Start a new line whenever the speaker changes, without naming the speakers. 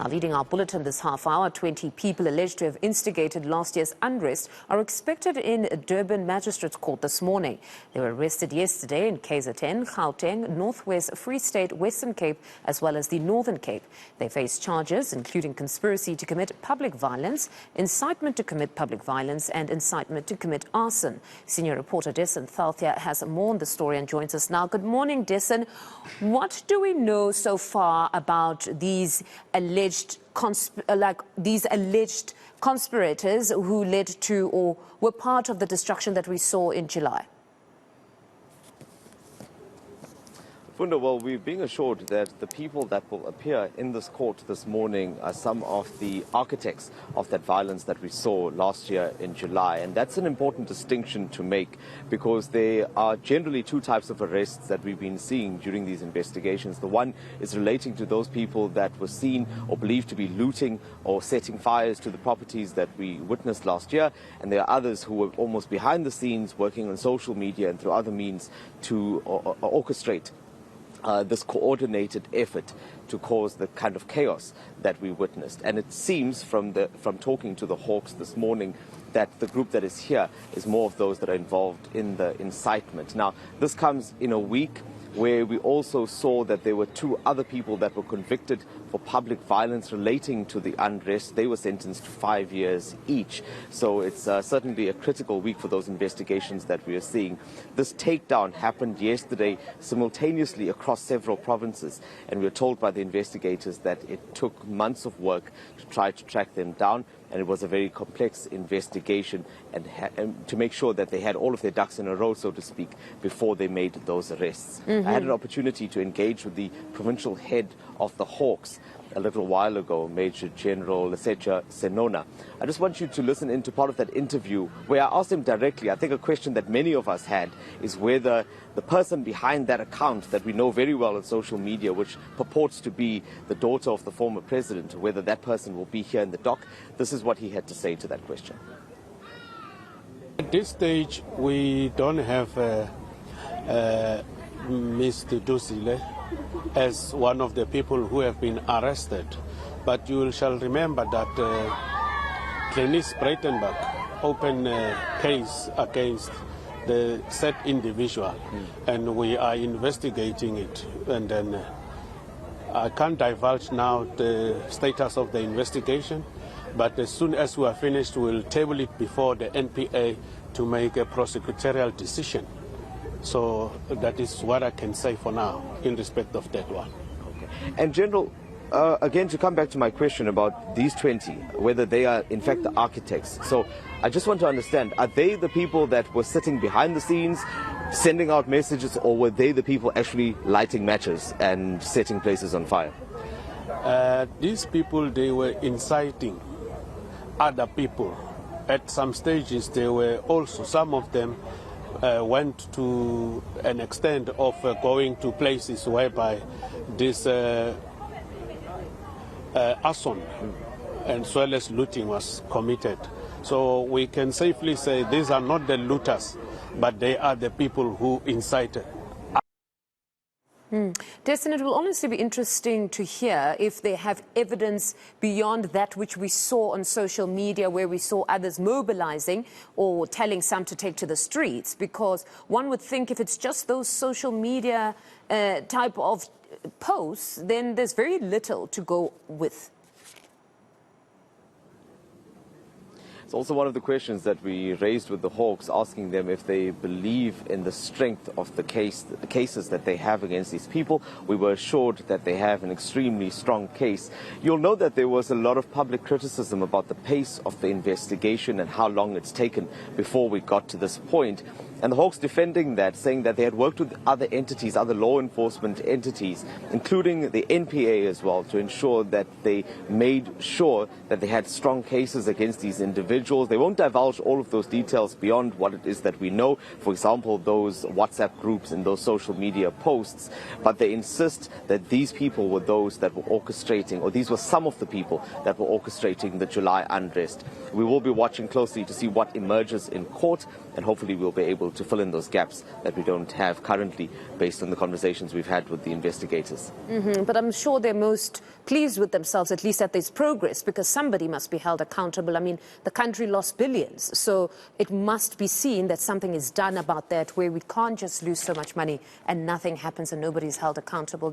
Now, leading our bulletin this half hour, 20 people alleged to have instigated last year's unrest are expected in Durban Magistrate's Court this morning. They were arrested yesterday in KZN, Gauteng, Northwest Free State, Western Cape, as well as the Northern Cape. They face charges including conspiracy to commit public violence, incitement to commit public violence, and incitement to commit arson. Senior reporter Dasen Thathiah has more on the story and joins us now. Good morning, Dasen. What do we know so far about these alleged conspirators who led to or were part of the destruction that we saw in July?
Funda, well, we're being assured that the people that will appear in this court this morning are some of the architects of that violence that we saw last year in July. And that's an important distinction to make because there are generally two types of arrests that we've been seeing during these investigations. The one is relating to those people that were seen or believed to be looting or setting fires to the properties that we witnessed last year. And there are others who were almost behind the scenes working on social media and through other means to orchestrate this coordinated effort to cause the kind of chaos that we witnessed. And it seems from talking to the Hawks this morning that the group that is here is more of those that are involved in the incitement. Now, this comes in a week where we also saw that there were two other people that were convicted for public violence relating to the unrest. They were sentenced to 5 years each. So it's certainly a critical week for those investigations that we are seeing. This takedown happened yesterday simultaneously across several provinces, and we were told by the investigators that it took months of work to try to track them down. And it was a very complex investigation and to make sure that they had all of their ducks in a row, so to speak, before they made those arrests. I had an opportunity to engage with the provincial head of the Hawks a little while ago, Major General Lesetja Senona. I just want you to listen into part of that interview where I asked him directly. I think a question that many of us had is whether the person behind that account that we know very well on social media, which purports to be the daughter of the former president, whether that person will be here in the dock. This is what he had to say to that question.
At this stage, we don't have Mr. Dusile as one of the people who have been arrested. But you shall remember that Clenis Breitenberg opened a case against the said individual, and we are investigating it. And then I can't divulge now the status of the investigation, but as soon as we are finished, we'll table it before the NPA to make a prosecutorial decision. So that is what I can say for now in respect of that one.
Okay. And General, again, to come back to my question about these 20, whether they are in fact the architects. So I just want to understand, are they the people that were sitting behind the scenes, sending out messages, or were they the people actually lighting matches and setting places on fire?
These people, they were inciting other people. At some stages, they were also, some of them went to an extent of going to places whereby this arson as well as looting was committed. So we can safely say these are not the looters, but they are the people who incited.
Dasen, it will honestly be interesting to hear if they have evidence beyond that which we saw on social media, where we saw others mobilizing or telling some to take to the streets, because one would think if it's just those social media type of posts, then there's very little to go with.
It's also one of the questions that we raised with the Hawks, asking them if they believe in the strength of the cases that they have against these people. We were assured that they have an extremely strong case. You'll know that there was a lot of public criticism about the pace of the investigation and how long it's taken before we got to this point. And the Hawks defending that, saying that they had worked with other entities, other law enforcement entities, including the NPA as well, to ensure that they made sure that they had strong cases against these individuals. They won't divulge all of those details beyond what it is that we know, for example, those WhatsApp groups and those social media posts, but they insist that these people were those that were orchestrating, or these were some of the people that were orchestrating the July unrest. We will be watching closely to see what emerges in court, and hopefully we'll be able to fill in those gaps that we don't have currently based on the conversations we've had with the investigators.
But I'm sure they're most pleased with themselves, at least that there's progress, because somebody must be held accountable. I mean, the country lost billions, so it must be seen that something is done about that, where we can't just lose so much money and nothing happens and nobody's held accountable.